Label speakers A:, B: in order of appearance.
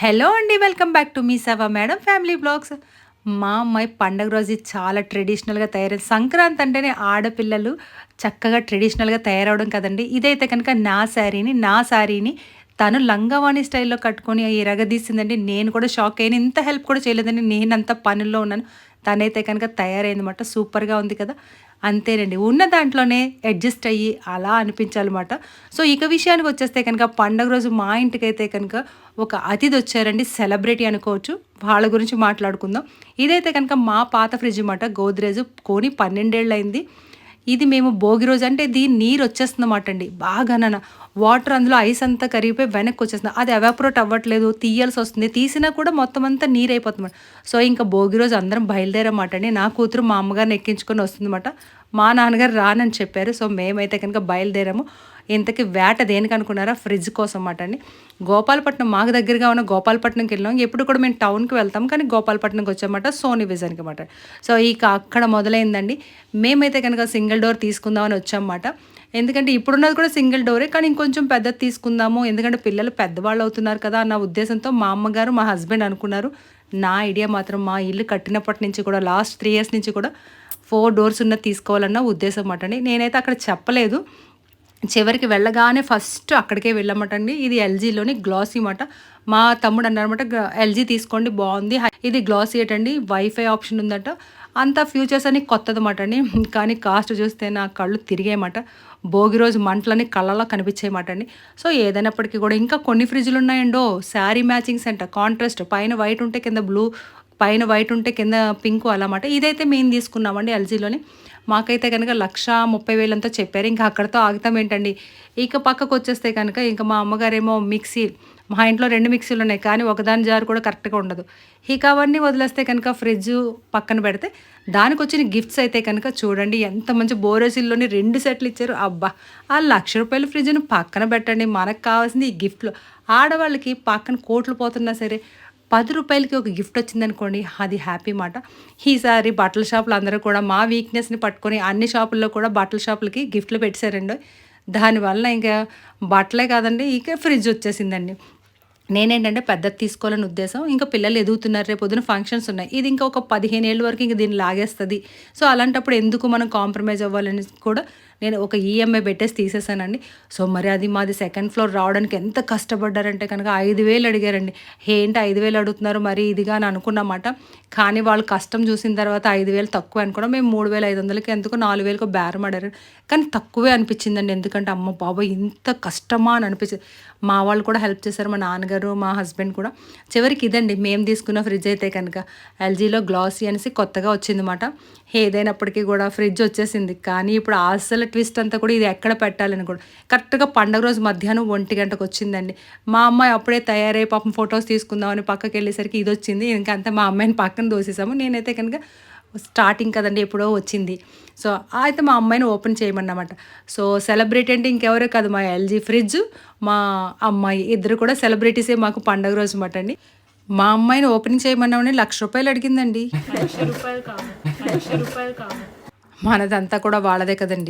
A: Hello అండి. Welcome back to me సవా madam family blogs. మా అమ్మాయి పండగ రోజు చాలా ట్రెడిషనల్‌గా తయారయ్యింది. సంక్రాంతి అంటేనే ఆడపిల్లలు చక్కగా ట్రెడిషనల్‌గా తయారవ్వడం కదండీ! ఇదైతే కనుక నా శారీని తను లంగావాణి స్టైల్‌లో కట్టుకొని ఇరగదీసిందండి. నేను కూడా షాక్ అయ్యాను. ఇంత హెల్ప్ కూడా చేయలేదండి. నేనంతా పనుల్లో ఉన్నాను. తనైతే కనుక తయారైందన్నమాట. సూపర్‌గా ఉంది కదా! అంతేనండి. ఉన్న దాంట్లోనే అడ్జస్ట్ అయ్యి అలా అనిపించాలన్నమాట. సో, ఇక విషయానికి వచ్చేస్తే కనుక పండగ రోజు మా ఇంటికైతే కనుక ఒక అతిథొచ్చారండి. సెలబ్రిటీ అనుకోవచ్చు. వాళ్ళ గురించి మాట్లాడుకుందాం. ఇదైతే కనుక మా పాత ఫ్రిడ్జ్ మాట. గోద్రేజ్ కొని 12 ఏళ్లయింది. ఇది మేము భోగి రోజు అంటే దీని నీరొచ్చేస్తుందన్నమాట అండి. బాగానన. వాటర్ అందులో ఐస్ అంతా కరిగిపోయి వెనక్కొచ్చేస్తుంది. అది ఎవాపరేట్ అవ్వట్లేదు. తీయాల్సొస్తుంది. తీసినా కూడా మొత్తం అంతా నీరైపోతుందన్నమాట. సో, ఇంక భోగి రోజు అందరం బయలుదేరామాట అండి. నా కూతురు మా అమ్మగారిని ఎక్కించుకొని వస్తుందన్నమాట. మా నాన్నగారు రానని చెప్పారు. సో, మేమైతే కనుక బయలుదేరాము. ఇంతకీ వేట దేనికనుకున్నారా? ఫ్రిడ్జ్ కోసం మాట అండి. గోపాలపట్నం మాకు దగ్గరగా ఉన్న గోపాలపట్నంకెళ్ళాం. ఎప్పుడు కూడా మేము టౌన్‌కి వెళ్తాం. కానీ గోపాలపట్నంకి వచ్చామాట. సోనీ విజన్‌కి మాట. సో, ఇక అక్కడ మొదలైందండి. మేమైతే కనుక సింగిల్ డోర్ తీసుకుందామని వచ్చామమాట. ఎందుకంటే ఇప్పుడున్నది కూడా సింగిల్ డోరే. కానీ ఇంకొంచెం పెద్దది తీసుకుందాము. ఎందుకంటే పిల్లలు పెద్దవాళ్ళు అవుతున్నారు కదా! అన్న ఉద్దేశంతో మా అమ్మగారు, మా హస్బెండ్ అనుకున్నారు. నా ఐడియా మాత్రం మా ఇల్లు కట్టినప్పటి నుంచి కూడా లాస్ట్ 3 ఇయర్స్ నుంచి కూడా 4 డోర్స్ ఉన్నది తీసుకోవాలన్న ఉద్దేశం మాట అండి. నేనైతే అక్కడ చెప్పలేదు. చివరికి వెళ్ళగానే ఫస్ట్ అక్కడికే వెళ్ళామటండి. ఇది ఎల్జీలోని గ్లాసీ మాట. మా తమ్ముడు అన్నారన్నమాట ఎల్జీ తీసుకోండి బాగుంది. ఇది గ్లాసీ ఏటండి వైఫై ఆప్షన్ ఉందట. అంతా ఫ్యూచర్స్ అన్ని కొత్తదన్నమాట అండి. కానీ కాస్ట్ చూస్తే నా కళ్ళు తిరిగాయన్నమాట. భోగి రోజు మంటలన్నీ కళ్ళలో కనిపించాయన్నమాట అండి. సో, ఏదైనప్పటికీ కూడా ఇంకా కొన్ని ఫ్రిడ్జ్‌లు ఉన్నాయండో. శారీ మ్యాచింగ్స్ అంట. కాంట్రాస్ట్ పైన వైట్ ఉంటే కింద బ్లూ, పైన వైట్ ఉంటే కింద పింకు అలా మాట. ఇదైతే మేము తీసుకున్నామండి ఎల్జీలోని. మాకైతే కనుక 1,30,000 ఎంతో చెప్పారు. ఇంకా అక్కడితో ఆగుతామేంటండి. ఇక పక్కకొచ్చేస్తే కనుక ఇంక మా అమ్మగారేమో మిక్సీ, మా ఇంట్లో 2 మిక్సీలున్నాయి. కానీ ఒకదాని జార్ కూడా కరెక్ట్‌గా ఉండదు. ఇక అవన్నీ వదిలేస్తే కనుక ఫ్రిడ్జు పక్కన పెడితే దానికొచ్చిన గిఫ్ట్స్ అయితే కనుక చూడండి ఎంత మంచి బోరోసిల్‌లోని 2 సెట్లు ఇచ్చారు. అబ్బా! ఆ రూ. 1,00,000 ఫ్రిడ్జ్‌ని పక్కన పెట్టండి. మనకు కావాల్సింది ఈ గిఫ్ట్‌లు. ఆడవాళ్ళకి పక్కన కోట్లు పోతున్నా సరే రూ. 10కి ఒక గిఫ్ట్ వచ్చిందనుకోండి అది హ్యాపీ మాట. ఈసారి బట్టల షాపులు అందరూ కూడా మా వీక్‌నెస్‌ని పట్టుకొని అన్ని షాపుల్లో కూడా బట్టల షాపులకి గిఫ్ట్‌లు పెట్టేశారండి. దానివల్ల ఇంకా బట్టలే కాదండి ఇక ఫ్రిడ్జ్ వచ్చేసిందండి. నేనేంటంటే పెద్దది తీసుకోవాలని ఉద్దేశం. ఇంకా పిల్లలు ఎదుగుతున్నారు. రేపొద్దున ఫంక్షన్స్ ఉన్నాయి. ఇది ఇంకా ఒక 15 ఏళ్ల వరకు ఇంక దీన్ని లాగేస్తది. సో, అలాంటప్పుడు ఎందుకు మనం కాంప్రమైజ్ అవ్వాలని కూడా నేను ఒక ఈఎంఐ పెట్టేసి తీసేసానండి. సో, మరి అది మాది సెకండ్ ఫ్లోర్ రావడానికి ఎంత కష్టపడ్డారంటే కనుక 5,000 అడిగారండి. ఏంటి 5,000 అడుగుతున్నారు మరి ఇదిగా అని అనుకున్నమాట. కానీ వాళ్ళు కష్టం చూసిన తర్వాత 5,000 తక్కువే అనుకున్నాం. మేము 3,500కి ఎందుకో 4,000కో బేరమాడారు. కానీ తక్కువే అనిపించిందండి. ఎందుకంటే అమ్మ బాబోయ్! ఇంత కష్టమా అని అనిపించింది. మా వాళ్ళు కూడా హెల్ప్ చేశారు. మా నాన్నగారు, మా హస్బెండ్ కూడా. చివరికి ఇదండి మేము తీసుకున్న ఫ్రిడ్జ్ అయితే కనుక ఎల్జీలో గ్లాసీ అనేసి కొత్తగా వచ్చిందన్నమాట. ఏదైనప్పటికీ కూడా ఫ్రిడ్జ్ వచ్చేసింది. కానీ ఇప్పుడు అసలు ట్విస్ట్ అంతా కూడా ఇది ఎక్కడ పెట్టాలని కూడా కరెక్ట్‌గా పండగ రోజు మధ్యాహ్నం 1 గంటకు వచ్చిందండి. మా అమ్మాయి అప్పుడే తయారై పాపం ఫోటోస్ తీసుకుందామని పక్కకెళ్ళేసరికి ఇదొచ్చింది. ఇంకంతా మా అమ్మాయిని పక్కన దోసేసాము. నేనైతే కనుక స్టార్టింగ్ కదండీ ఎప్పుడో వచ్చింది. సో, అయితే మా అమ్మాయిని ఓపెన్ చేయమన్నమాట. సో, సెలబ్రిటీ అంటే ఇంకెవరో కాదు మా ఎల్జీ ఫ్రిడ్జ్, మా అమ్మాయి ఇద్దరు కూడా సెలబ్రిటీసే మాకు పండగ రోజు మాట అండి. మా అమ్మాయిని ఓపెనింగ్ చేయమన్నామని రూ. 1,00,000 అడిగిందండి.
B: రూ. 1,00,000 కాదు. రూ. 1,00,000 కాదు.
A: మనదంతా కూడా వాళ్ళదే కదండీ.